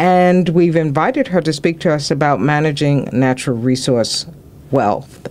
And we've invited her to speak to us about managing natural resource wealth,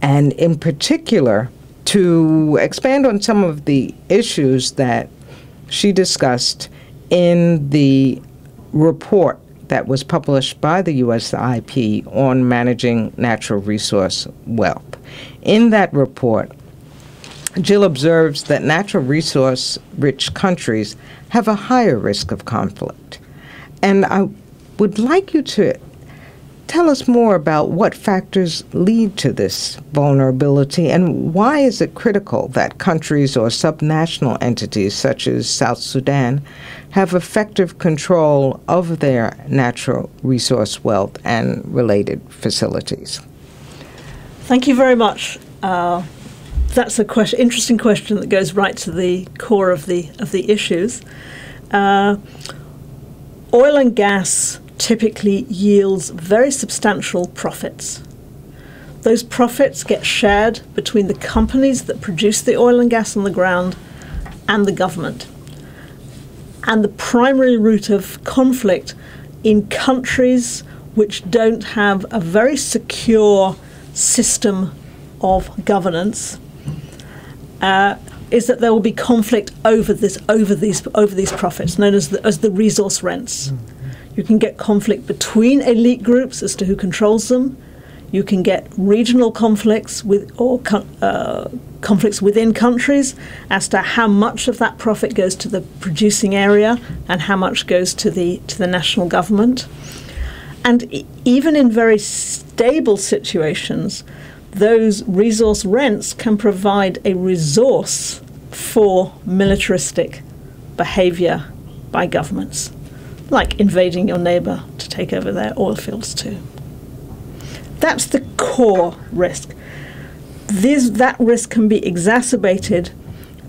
and in particular to expand on some of the issues that she discussed in the report that was published by the USIP on managing natural resource wealth. In that report, Jill observes that natural resource-rich countries have a higher risk of conflict. And I would like you to tell us more about what factors lead to this vulnerability, and why is it critical that countries or subnational entities such as South Sudan have effective control of their natural resource wealth and related facilities? Thank you very much. That's a interesting question that goes right to the core of the issues. Oil and gas typically yields very substantial profits. Those profits get shared between the companies that produce the oil and gas on the ground and the government. And the primary root of conflict in countries which don't have a very secure system of governance is that there will be conflict over these profits, known as the resource rents. You can get conflict between elite groups as to who controls them. You can get regional conflicts conflicts within countries as to how much of that profit goes to the producing area and how much goes to the national government. And even in very stable situations, those resource rents can provide a resource for militaristic behavior by governments, like invading your neighbor to take over their oil fields too. That's the core risk. That risk can be exacerbated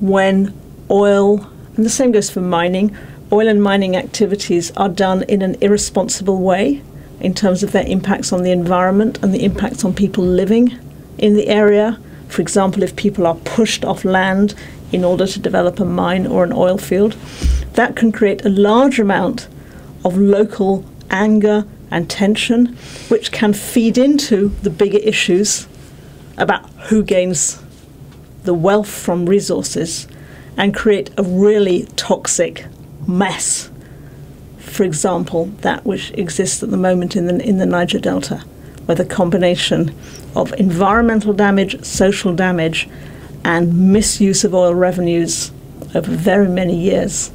when oil, and the same goes for mining, oil and mining activities are done in an irresponsible way in terms of their impacts on the environment and the impacts on people living in the area. For example, if people are pushed off land in order to develop a mine or an oil field, that can create a large amount of local anger and tension, which can feed into the bigger issues about who gains the wealth from resources and create a really toxic mess. For example, that which exists at the moment in the Niger Delta, where the combination of environmental damage, social damage, and misuse of oil revenues over very many years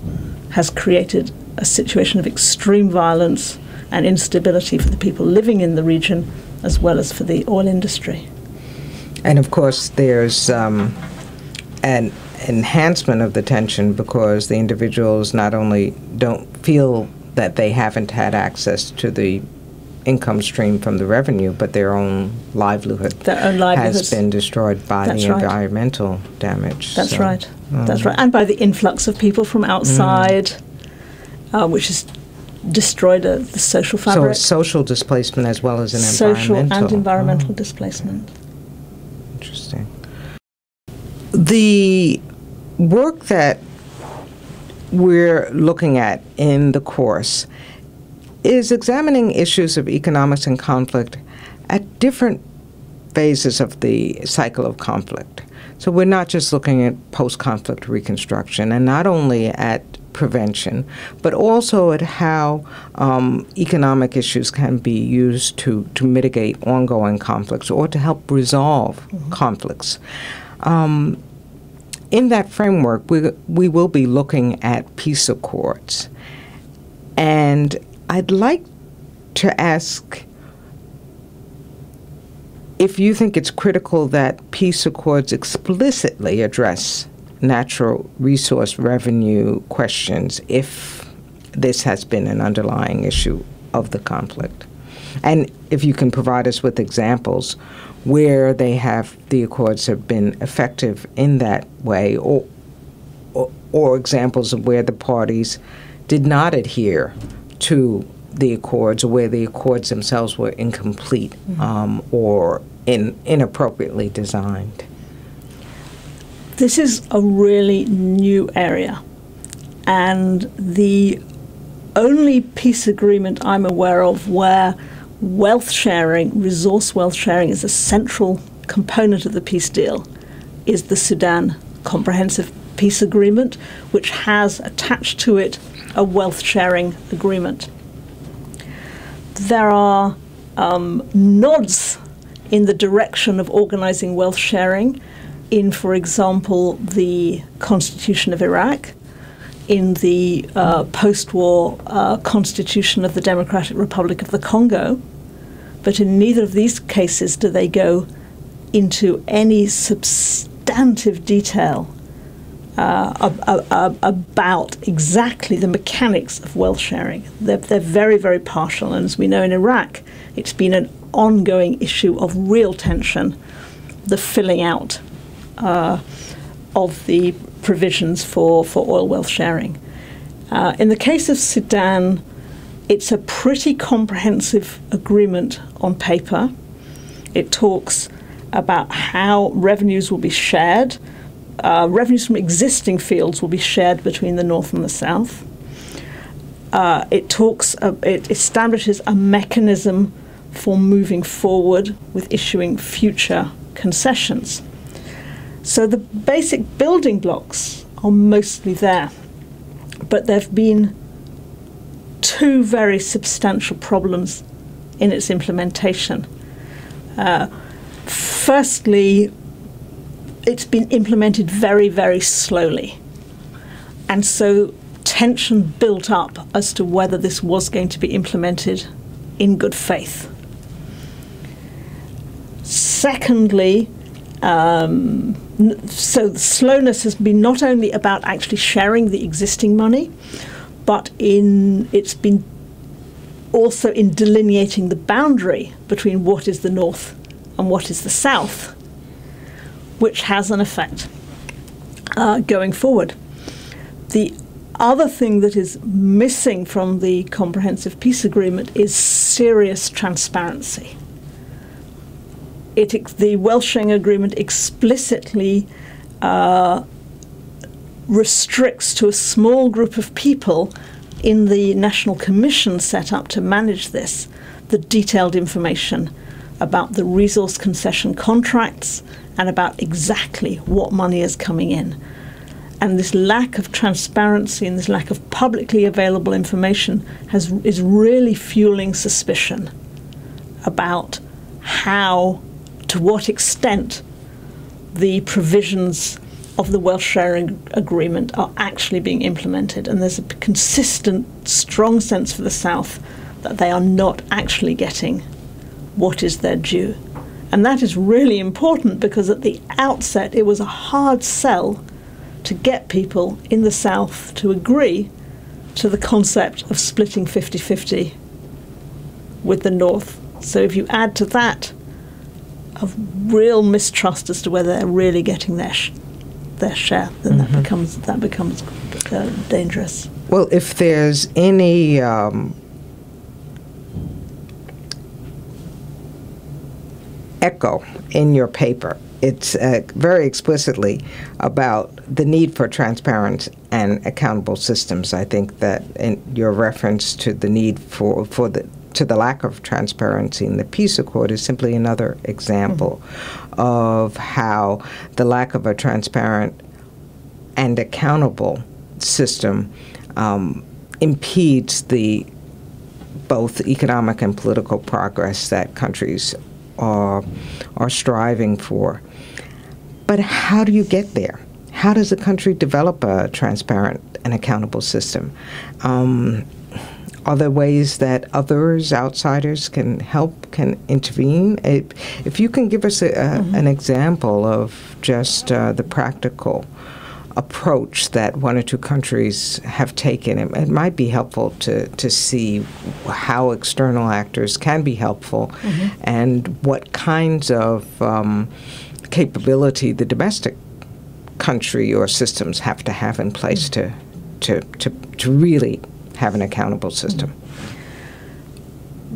has created a situation of extreme violence and instability for the people living in the region, as well as for the oil industry. And of course, there's an enhancement of the tension because the individuals not only don't feel that they haven't had access to the income stream from the revenue, but their own livelihood has been destroyed by the environmental damage. That's right. That's right. And by the influx of people from outside, which has destroyed the social fabric. So it's social displacement as well as an social and environmental displacement. Interesting. The work that we're looking at in the course is examining issues of economics and conflict at different phases of the cycle of conflict. So we're not just looking at post-conflict reconstruction, and not only at prevention, but also at how economic issues can be used to mitigate ongoing conflicts or to help resolve conflicts. In that framework, we will be looking at peace accords. And I'd like to ask if you think it's critical that peace accords explicitly address natural resource revenue questions if this has been an underlying issue of the conflict. And if you can provide us with examples where the accords have been effective in that way, or examples of where the parties did not adhere to the accords, or where the accords themselves were incomplete or inappropriately designed. This is a really new area, and the only peace agreement I'm aware of where wealth sharing, resource wealth sharing, is a central component of the peace deal is the Sudan Comprehensive Peace Agreement, which has attached to it a wealth sharing agreement. There are nods in the direction of organizing wealth sharing in, for example, the Constitution of Iraq, in the post-war Constitution of the Democratic Republic of the Congo, but in neither of these cases do they go into any substantive detail about exactly the mechanics of wealth sharing. They're very, very partial, and as we know in Iraq, it's been an ongoing issue of real tension, the filling out of the provisions for oil wealth sharing. In the case of Sudan, it's a pretty comprehensive agreement on paper. It talks about how revenues will be shared. Revenues from existing fields will be shared between the North and the South. It establishes a mechanism for moving forward with issuing future concessions. So the basic building blocks are mostly there, but there have been two very substantial problems in its implementation. Firstly, it's been implemented very, very slowly, and so tension built up as to whether this was going to be implemented in good faith. Secondly, so the slowness has been not only about actually sharing the existing money, but it's been also in delineating the boundary between what is the North and what is the South, which has an effect going forward. The other thing that is missing from the Comprehensive Peace Agreement is serious transparency. The wealth sharing agreement explicitly restricts to a small group of people in the National Commission set up to manage this the detailed information about the resource concession contracts and about exactly what money is coming in. And this lack of transparency and this lack of publicly available information is really fueling suspicion about to what extent the provisions of the wealth sharing agreement are actually being implemented. And there's a consistent, strong sense for the South that they are not actually getting what is their due. And that is really important because at the outset it was a hard sell to get people in the South to agree to the concept of splitting 50-50 with the North. So if you add to that a real mistrust as to whether they're really getting their share, then that becomes dangerous. Well, if there's any echo in your paper, it's very explicitly about the need for transparent and accountable systems. I think that in your reference to the need to the lack of transparency in the peace accord is simply another example of how the lack of a transparent and accountable system impedes the both economic and political progress that countries are striving for. But how do you get there? How does a country develop a transparent and accountable system? Are there ways that others, outsiders, can help, can intervene? If you can give us an example of just the practical approach that one or two countries have taken, it might be helpful to see how external actors can be helpful and what kinds of capability the domestic country or systems have to have in place to really have an accountable system.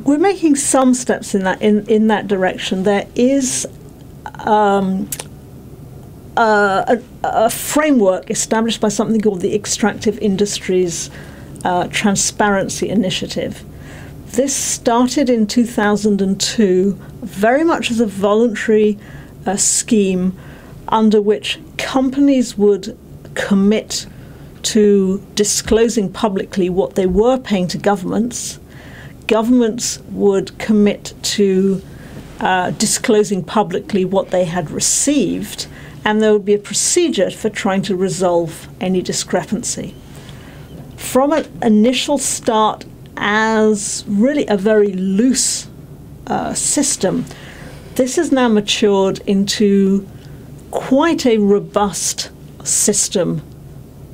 We're making some steps in that direction. There is a framework established by something called the Extractive Industries transparency initiative. This started in 2002, very much as a voluntary scheme under which companies would commit to disclosing publicly what they were paying to governments. Governments would commit to disclosing publicly what they had received, and there would be a procedure for trying to resolve any discrepancy. From an initial start as really a very loose system, this has now matured into quite a robust system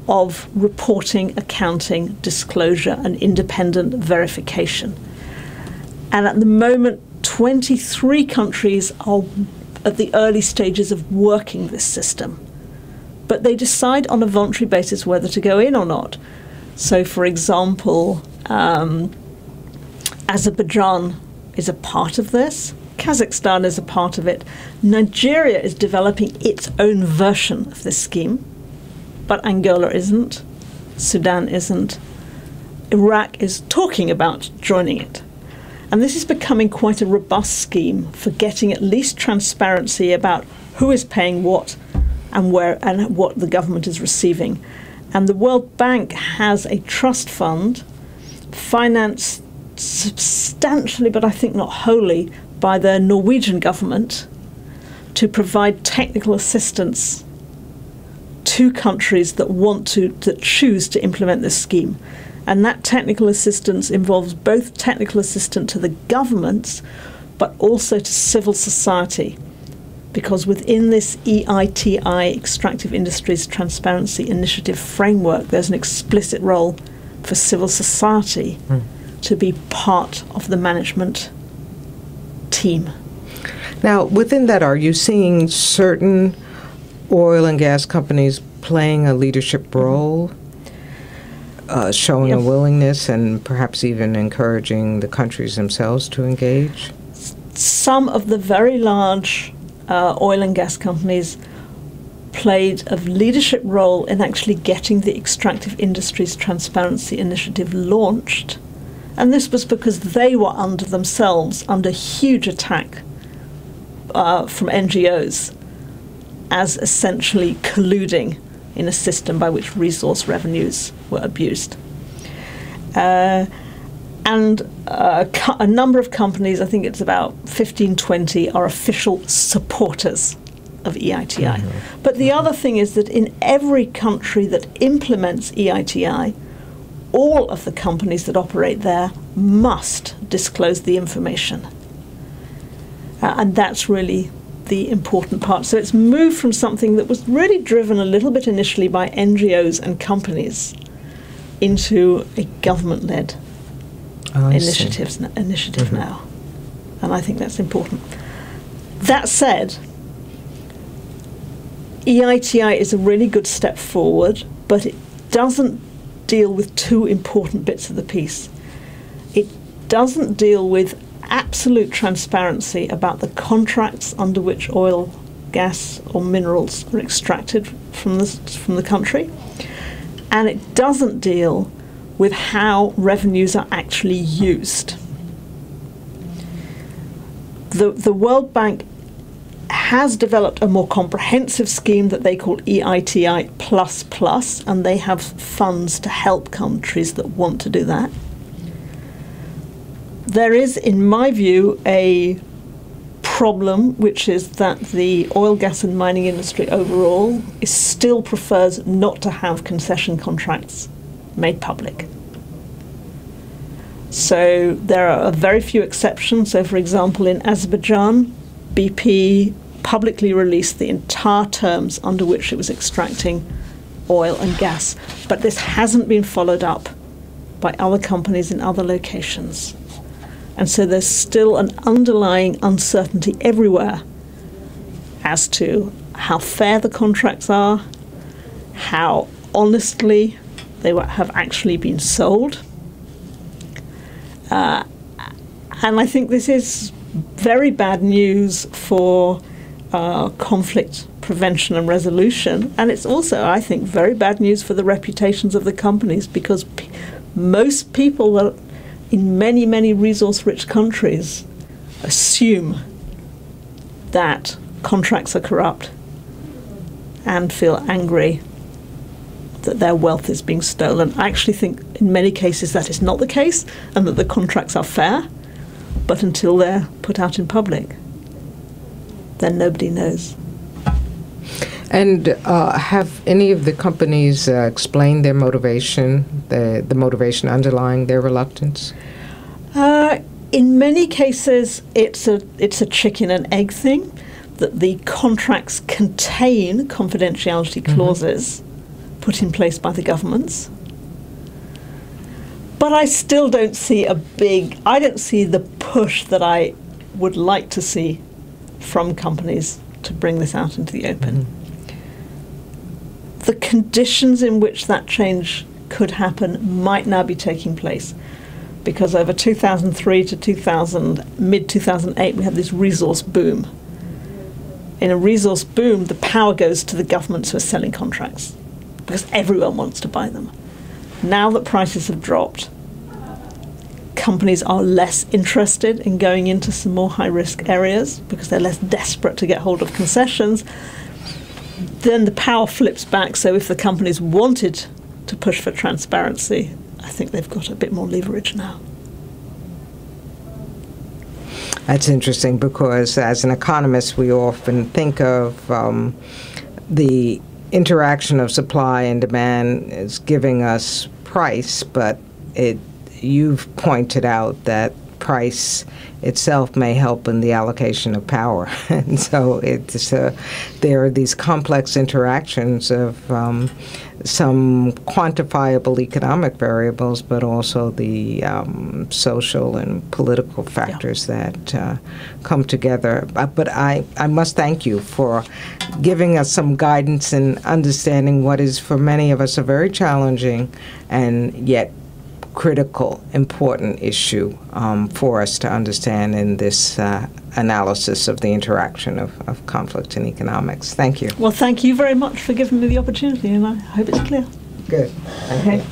of reporting, accounting, disclosure, and independent verification. And at the moment, 23 countries are at the early stages of working this system. But they decide on a voluntary basis whether to go in or not. So, for example, Azerbaijan is a part of this. Kazakhstan is a part of it. Nigeria is developing its own version of this scheme, but Angola isn't. Sudan isn't. Iraq is talking about joining it. And this is becoming quite a robust scheme for getting at least transparency about who is paying what and where and what the government is receiving. And the World Bank has a trust fund financed substantially, but I think not wholly, by the Norwegian government to provide technical assistance to countries that choose to implement this scheme. And that technical assistance involves both technical assistance to the governments, but also to civil society. Because within this EITI, Extractive Industries Transparency Initiative framework, there's an explicit role for civil society to be part of the management team. Now, within that, are you seeing certain oil and gas companies playing a leadership role, showing a willingness and perhaps even encouraging the countries themselves to engage? Some of the very large oil and gas companies played a leadership role in actually getting the Extractive Industries Transparency Initiative launched. And this was because they were themselves under huge attack from NGOs as essentially colluding in a system by which resource revenues were abused. And a number of companies, I think it's about 15, 20, are official supporters of EITI. But the other thing is that in every country that implements EITI, all of the companies that operate there must disclose the information. And that's really the important part. So it's moved from something that was really driven a little bit initially by NGOs and companies into a government-led initiative now. And I think that's important. That said, EITI is a really good step forward, but it doesn't deal with two important bits of the piece. It doesn't deal with absolute transparency about the contracts under which oil, gas, or minerals are extracted from the country, and it doesn't deal with how revenues are actually used. The World Bank has developed a more comprehensive scheme that they call EITI++, and they have funds to help countries that want to do that. There is, in my view, a problem, which is that the oil, gas and mining industry overall still prefers not to have concession contracts made public. So there are very few exceptions. So, for example, in Azerbaijan, BP publicly released the entire terms under which it was extracting oil and gas. But this hasn't been followed up by other companies in other locations. And so there's still an underlying uncertainty everywhere as to how fair the contracts are, how honestly they have actually been sold. And I think this is very bad news for conflict prevention and resolution. And it's also, I think, very bad news for the reputations of the companies, because most people that in many, many resource-rich countries assume that contracts are corrupt and feel angry that their wealth is being stolen. I actually think in many cases that is not the case and that the contracts are fair, but until they're put out in public, then nobody knows. And have any of the companies explained their motivation, the motivation underlying their reluctance? In many cases, it's a chicken and egg thing, that the contracts contain confidentiality clauses put in place by the governments. But I still don't see I don't see the push that I would like to see from companies to bring this out into the open. The conditions in which that change could happen might now be taking place, because over 2003 to mid-2008, we had this resource boom. In a resource boom, the power goes to the governments who are selling contracts, because everyone wants to buy them. Now that prices have dropped, companies are less interested in going into some more high-risk areas because they're less desperate to get hold of concessions. Then the power flips back, so if the companies wanted to push for transparency, I think they've got a bit more leverage now. That's interesting, because as an economist, we often think of the interaction of supply and demand as giving us price, but you've pointed out that price itself may help in the allocation of power. And so there are these complex interactions of some quantifiable economic variables, but also the social and political factors that come together. But I must thank you for giving us some guidance and understanding what is for many of us a very challenging and yet critical, important issue for us to understand in this analysis of the interaction of conflict in economics. Thank you. Well, thank you very much for giving me the opportunity, and I hope it's clear. Good. Okay.